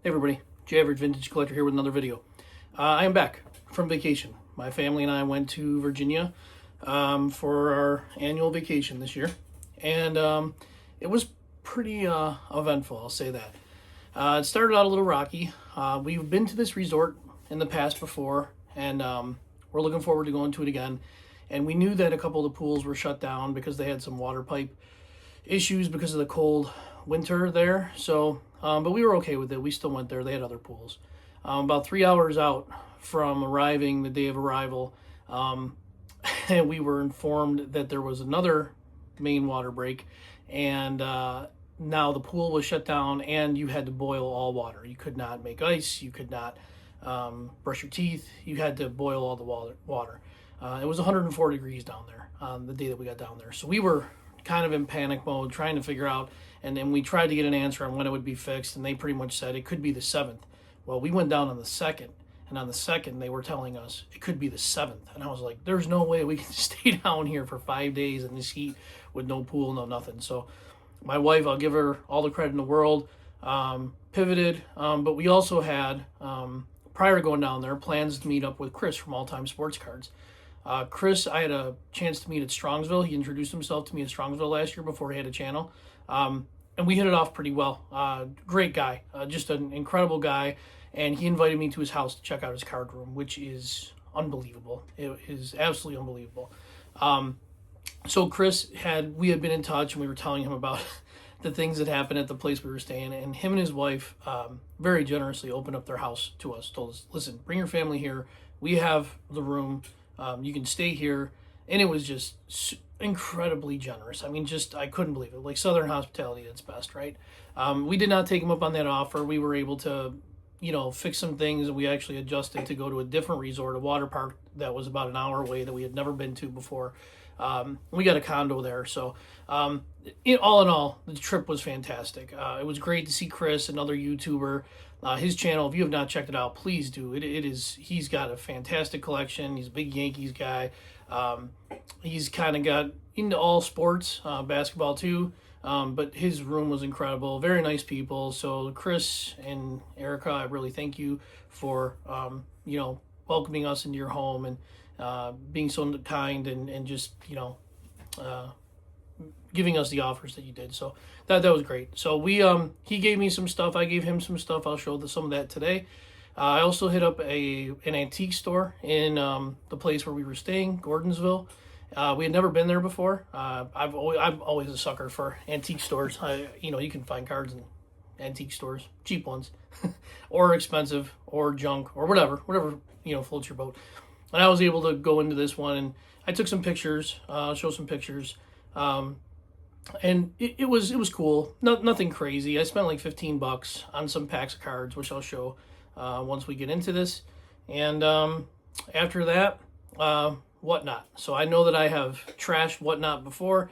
Hey everybody, J Average Vintage Collector here with another video. I am back from vacation. My family and I went to Virginia for our annual vacation this year, and it was pretty eventful, I'll say that. It started out a little rocky. We've been to this resort in the past before, and we're looking forward to going to it again. And we knew that a couple of the pools were shut down because they had some water pipe issues because of the cold winter there. So, but we were okay with it. We still went there. They had other pools. About 3 hours out from arriving, the day of arrival, we were informed that there was another main water break, and now the pool was shut down, and you had to boil all water. You could not make ice. You could not brush your teeth. You had to boil all the water. It was 104 degrees down there on the day that we got down there. So we were kind of in panic mode, trying to figure out, and then we tried to get an answer on when it would be fixed, and they pretty much said it could be the 7th. Well, we went down on the 2nd, and on the 2nd they were telling us it could be the 7th, and I was like, there's no way we can stay down here for 5 days in this heat with no pool, no nothing. So my wife, I'll give her all the credit in the world, pivoted, but we also had, prior to going down there, plans to meet up with Chris from All Time Sports Cards. Chris, I had a chance to meet at Strongsville. He introduced himself to me at Strongsville last year before he had a channel. And we hit it off pretty well. Great guy, just an incredible guy. And he invited me to his house to check out his card room, which is unbelievable. It is absolutely unbelievable. So we had been in touch, and we were telling him about the things that happened at the place we were staying. And him and his wife very generously opened up their house to us, told us, listen, bring your family here. We have the room. You can stay here. And it was just incredibly generous. I mean, I couldn't believe it. Like Southern hospitality at its best, right? We did not take him up on that offer. We were able to, fix some things, and we actually adjusted to go to a different resort, a water park that was about an hour away that we had never been to before. We got a condo there. So, all in all, the trip was fantastic. It was great to see Chris, another YouTuber. His channel, if you have not checked it out, please do. He's got a fantastic collection. He's a big Yankees guy. He's kind of got into all sports, basketball too. But his room was incredible. Very nice people. So Chris and Erica, I really thank you for, welcoming us into your home and being so kind and just, giving us the offers that you did. So that was great. So he gave me some stuff. I gave him some stuff. I'll show some of that today. I also hit up an antique store in the place where we were staying, Gordonsville. We had never been there before. I'm always a sucker for antique stores. You can find cards in antique stores, cheap ones, or expensive, or junk, or whatever floats your boat. And I was able to go into this one, and I took some pictures. I'll show some pictures. And it was cool. Nothing crazy. I spent like $15 on some packs of cards, which I'll show once we get into this. And after that, Whatnot. So I know that I have trashed Whatnot before.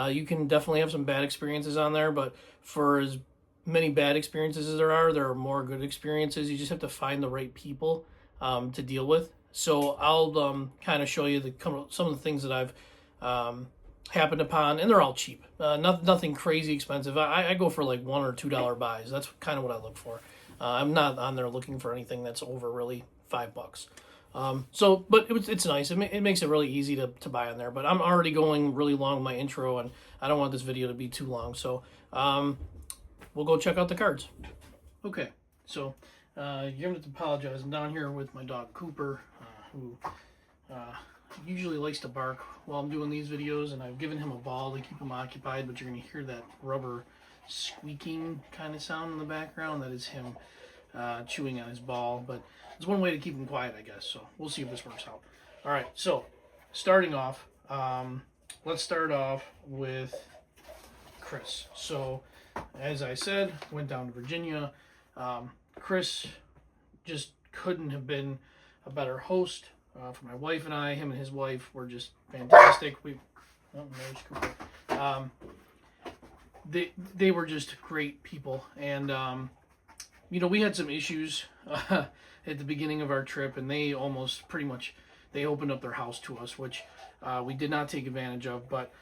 You can definitely have some bad experiences on there, but for as many bad experiences as there are more good experiences. You just have to find the right people to deal with. So I'll kind of show you some of the things that I've happened upon, and they're all cheap. Nothing crazy expensive. I go for like $1 or $2 buys. That's kind of what I look for. I'm not on there looking for anything that's over really $5. But it's nice. It makes it really easy to buy on there. But I'm already going really long with my intro, and I don't want this video to be too long. So we'll go check out the cards. Okay, so you're gonna have to apologize. I'm down here with my dog Cooper, who usually likes to bark while I'm doing these videos, and I've given him a ball to keep him occupied, but you're going to hear that rubber squeaking kind of sound in the background. That is him chewing on his ball, but it's one way to keep him quiet, I guess, so we'll see if this works out. All right, so starting off, let's start off with Chris. So as I said, went down to Virginia. Chris just couldn't have been a better host. For my wife and I, him and his wife were just fantastic. They were just great people, and we had some issues at the beginning of our trip, and they almost pretty much opened up their house to us, which we did not take advantage of. But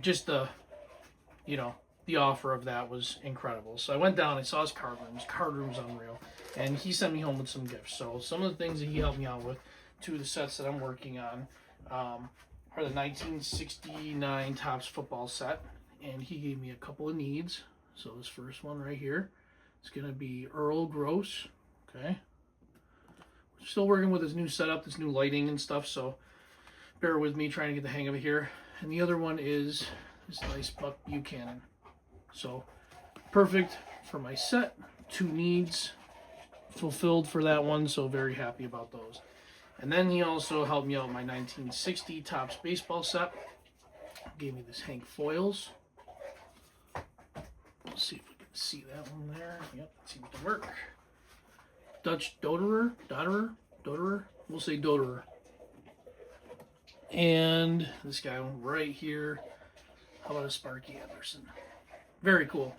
just the the offer of that was incredible. So I went down, I saw his card room. His card room's unreal. And he sent me home with some gifts. So some of the things that he helped me out with, two of the sets that I'm working on, are the 1969 Topps football set. And he gave me a couple of needs. So this first one right here, it's going to be Earl Gross. Okay. Still working with his new setup, this new lighting and stuff, so bear with me trying to get the hang of it here. And the other one is this nice Buck Buchanan. So perfect for my set. Two needs fulfilled for that one, so very happy about those. And then he also helped me out with my 1960 Topps baseball set. Gave me this Hank Foils. Let's see if we can see that one there. Yep, that seems to work. Dutch Doderer, we'll say Doderer. And this guy right here, how about a Sparky Anderson? Very cool.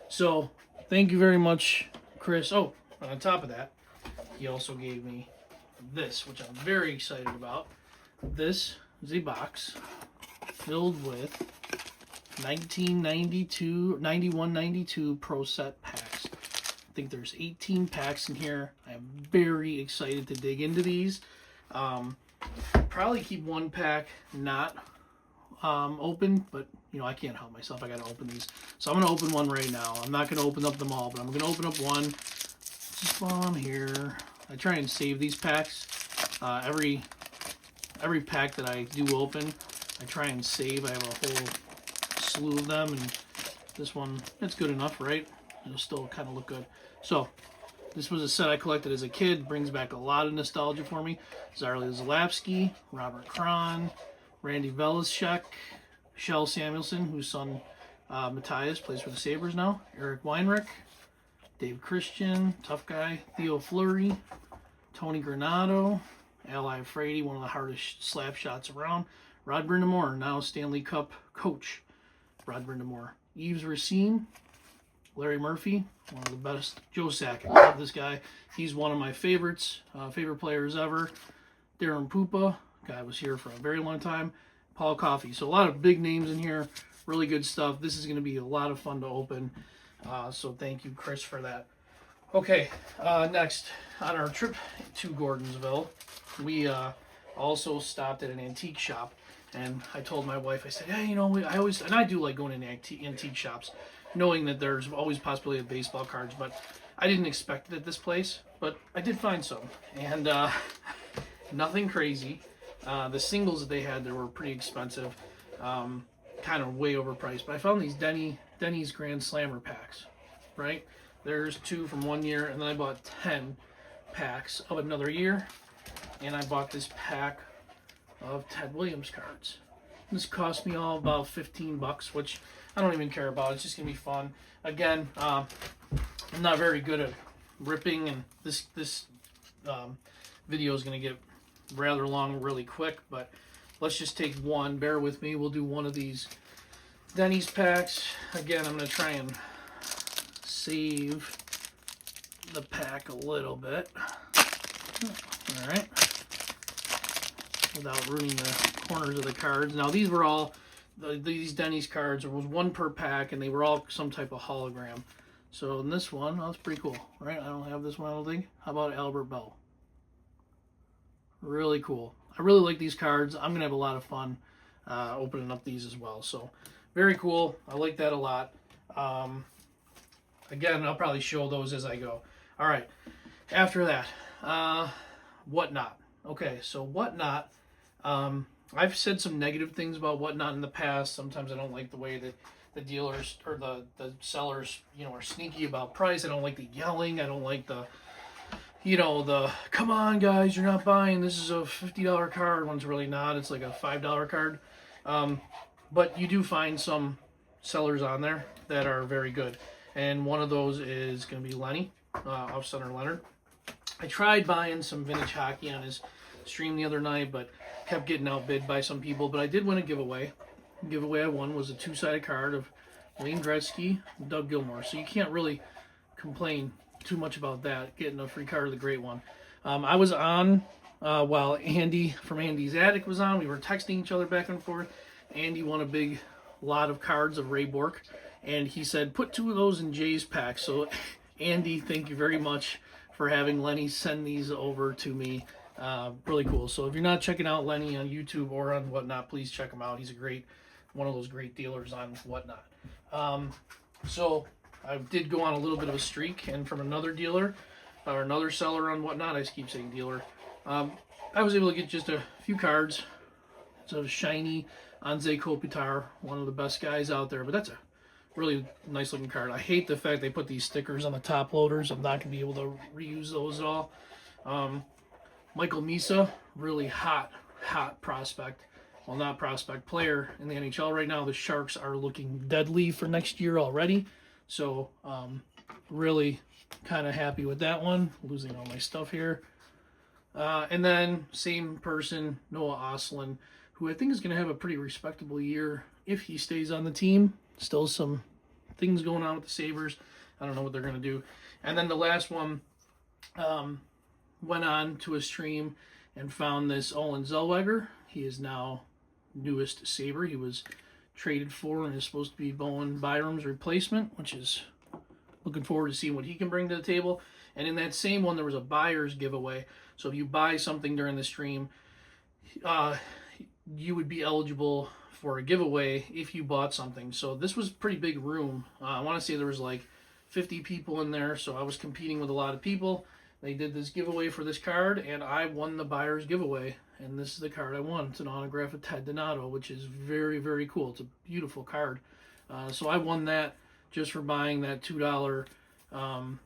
So, thank you very much, Chris. Oh, on top of that, he also gave me this, which I'm very excited about. This is a box filled with 91-92 Pro Set packs. I think there's 18 packs in here. I'm very excited to dig into these. Probably keep one pack not open, but you know, I can't help myself. I gotta open these. So I'm gonna open one right now. I'm not gonna open up them all, but I'm gonna open up one just while I'm here. I try and save these packs. Every pack that I do open, I try and save. I have a whole slew of them, and this one, it's good enough, right? It'll still kind of look good. So, this was a set I collected as a kid. Brings back a lot of nostalgia for me. Zarly Zalapsky, Robert Cron, Randy Velishek, Shel Samuelson, whose son Matthias plays for the Sabres now, Eric Weinrich, Dave Christian, tough guy, Theo Fleury, Tony Granado, Ally Frady, one of the hardest slap shots around, Rod Brindamore, now Stanley Cup coach, Rod Brindamore, Yves Racine, Larry Murphy, one of the best. Joe Sakic, love this guy. He's one of my favorites, favorite players ever. Darren Pupa, guy was here for a very long time. Paul Coffey. So a lot of big names in here. Really good stuff. This is going to be a lot of fun to open. So thank you, Chris, for that. Okay, next on our trip to Gordonsville, we also stopped at an antique shop. And I told my wife, I said, hey, you know, I do like going in antique shops, knowing that there's always possibility of baseball cards, but I didn't expect it at this place, but I did find some, and nothing crazy. The singles that they had there were pretty expensive, kind of way overpriced, but I found these Denny's Grand Slammer packs, right? There's 2 from 1 year, and then I bought 10 packs of another year, and I bought this pack of Ted Williams cards. This cost me all about $15, which I don't even care about. It's just gonna be fun. Again, I'm not very good at ripping, and this video is gonna get rather long really quick, but let's just take one. Bear with me. We'll do one of these Denny's packs. Again, I'm gonna try and save the pack a little bit. All right. Without ruining the corners of the cards. Now these were all, these Denny's cards, there was 1 per pack, and they were all some type of hologram. So in this one, that's pretty cool, right? I don't have this one, I don't think. How about Albert Bell? Really cool. I really like these cards. I'm going to have a lot of fun opening up these as well. So very cool. I like that a lot. Again, I'll probably show those as I go. All right. After that, Whatnot. Okay, so Whatnot. I've said some negative things about Whatnot in the past. Sometimes I don't like the way that the dealers or the sellers, you know, are sneaky about price. I don't like the yelling. I don't like the, you know, the come on guys, you're not buying. This is a $50 card. One's really not. It's like a $5 card. But you do find some sellers on there that are very good. And one of those is going to be Lenny, Off-Center Leonard. I tried buying some vintage hockey on his stream the other night, but kept getting outbid by some people. But I did win a giveaway. The giveaway I won was a 2-sided card of Wayne Gretzky and Doug Gilmour. So you can't really complain too much about that, getting a free card of the great one. I was on while Andy from Andy's Attic was on. We were texting each other back and forth. Andy won a big lot of cards of Ray Bork, and he said, put 2 of those in Jay's pack. So Andy, thank you very much for having Lenny send these over to me. Really cool. So if you're not checking out Lenny on YouTube or on Whatnot, please check him out. He's one of those great dealers on Whatnot. So I did go on a little bit of a streak, and from another dealer or another seller on Whatnot, I just keep saying dealer, I was able to get just a few cards. It's a shiny Anze Kopitar, one of the best guys out there, but that's a really nice looking card. I hate the fact they put these stickers on the top loaders. I'm not going to be able to reuse those at all. Michael Misa, really hot prospect. Well, not prospect, player in the NHL right now. The Sharks are looking deadly for next year already. So, really kind of happy with that one. Losing all my stuff here. And then, same person, Noah Ostlund, who I think is going to have a pretty respectable year if he stays on the team. Still some things going on with the Sabres. I don't know what they're going to do. And then the last one, went on to a stream and found this Olen Zellweger. He is now newest Sabre. He was traded for and is supposed to be Bowen Byram's replacement, which is looking forward to seeing what he can bring to the table. And in that same one, there was a buyer's giveaway. So if you buy something during the stream, you would be eligible for a giveaway if you bought something. So this was a pretty big room. I want to say there was like 50 people in there, so I was competing with a lot of people. They did this giveaway for this card, and I won the buyer's giveaway. And this is the card I won. It's an autograph of Ted Donato, which is very, very cool. It's a beautiful card. So I won that just for buying that $2 Owen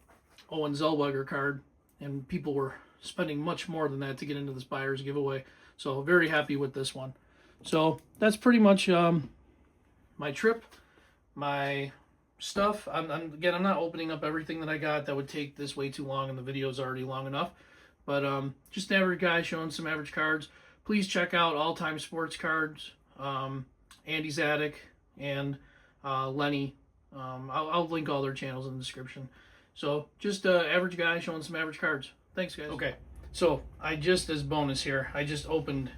Zellweger card, and people were spending much more than that to get into this buyer's giveaway. So very happy with this one. So that's pretty much my trip, my stuff. I'm not opening up everything that I got. That would take this way too long, and the video is already long enough. But just an average guy showing some average cards. Please check out All Time Sports Cards, Andy's Attic, and Lenny. I'll link all their channels in the description. So just average guy showing some average cards. Thanks, guys. Okay, so as bonus here, I just opened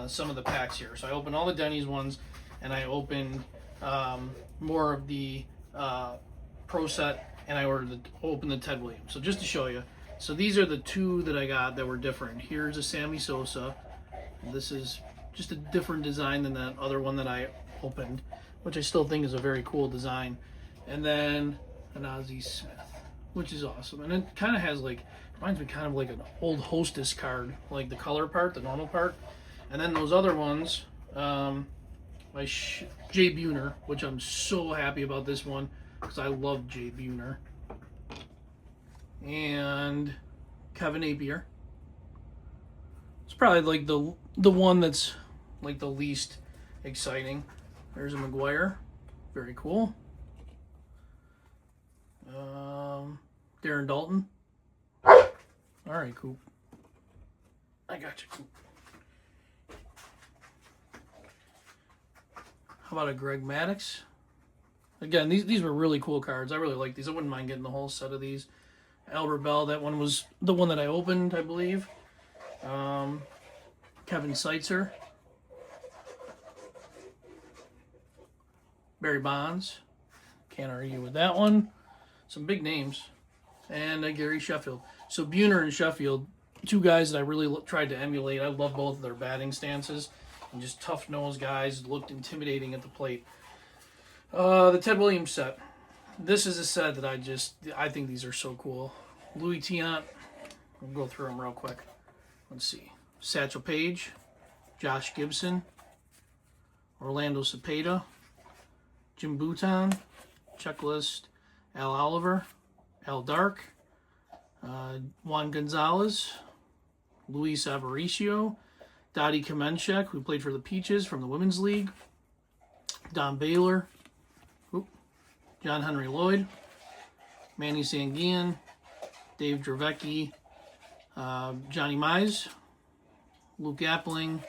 some of the packs here. So I opened all the Denny's ones, and I opened more of the Pro Set, and I opened the Ted Williams. So just to show you. So these are the 2 that I got that were different. Here's a Sammy Sosa. This is just a different design than that other one that I opened, which I still think is a very cool design. And then an Ozzie Smith, which is awesome. And it kind of has reminds me kind of like an old Hostess card, like the color part, the normal part. And then those other ones, by Jay Buhner, which I'm so happy about this one because I love Jay Buhner. And Kevin Napier. It's probably like the one that's like the least exciting. There's a McGuire. Very cool. Darren Dalton. All right, Coop. I got you, Coop. How about a Greg Maddux? Again, these were really cool cards. I really like these. I wouldn't mind getting the whole set of these. Albert Bell, that one was the one that I opened, I believe. Kevin Seitzer. Barry Bonds. Can't argue with that one. Some big names. And Gary Sheffield. So Buhner and Sheffield, 2 guys that I really tried to emulate. I love both of their batting stances. And just tough-nosed guys, looked intimidating at the plate. The Ted Williams set. This is a set that I think these are so cool. Louis Tiant. We'll go through them real quick. Let's see. Satchel Paige. Josh Gibson. Orlando Cepeda. Jim Bouton. Checklist. Al Oliver. Al Dark. Juan Gonzalez. Luis Aparicio. Dottie Kamenchek, who played for the Peaches from the Women's League. Don Baylor. John Henry Lloyd, Manny Sanguian, Dave Dravecki, Johnny Mize, Luke Appling,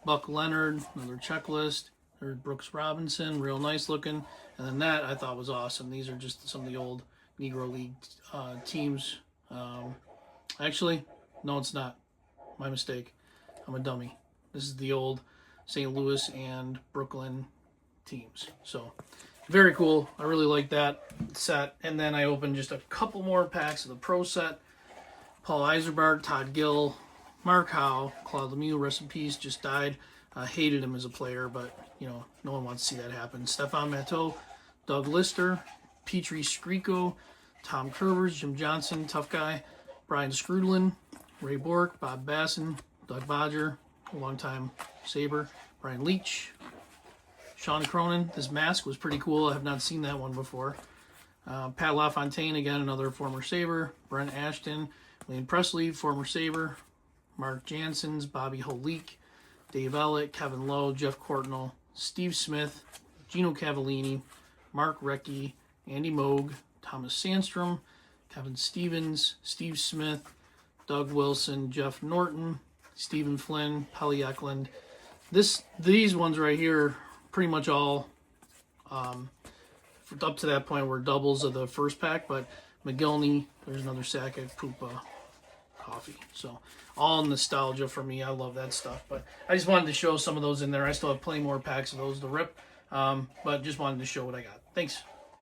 Buck Leonard, another checklist. There's Brooks Robinson, real nice looking. And then that I thought was awesome. These are just some of the old Negro League teams. Actually, no, it's not. My mistake. I'm a dummy. This is the old St. Louis and Brooklyn teams. So very cool. I really like that set. And then I opened just a couple more packs of the Pro set. Paul Eiserbart, Todd Gill, Mark Howe, Claude Lemieux, rest in peace, just died. Hated him as a player, but you know, no one wants to see that happen. Stefan Matteau, Doug Lister, Petri Skriko, Tom Kerbers, Jim Johnson, tough guy, Brian Scrudlin, Ray Bork, Bob Basson, Doug Bodger, a longtime Sabre, Brian Leach, Sean Cronin. This mask was pretty cool. I have not seen that one before. Pat LaFontaine, again, another former Sabre. Brent Ashton, Wayne Presley, former Sabre. Mark Janssens, Bobby Holik, Dave Ellett, Kevin Lowe, Jeff Courtnall, Steve Smith, Gino Cavallini, Mark Recchi, Andy Moog, Thomas Sandstrom, Kevin Stevens, Steve Smith, Doug Wilson, Jeff Norton, Stephen Flynn, Pelly Eklund. These ones right here, pretty much all up to that point were doubles of the first pack, but McGillney, there's another sack at Poopa Coffee. So all nostalgia for me. I love that stuff. But I just wanted to show some of those in there. I still have plenty more packs of those to rip, but just wanted to show what I got. Thanks.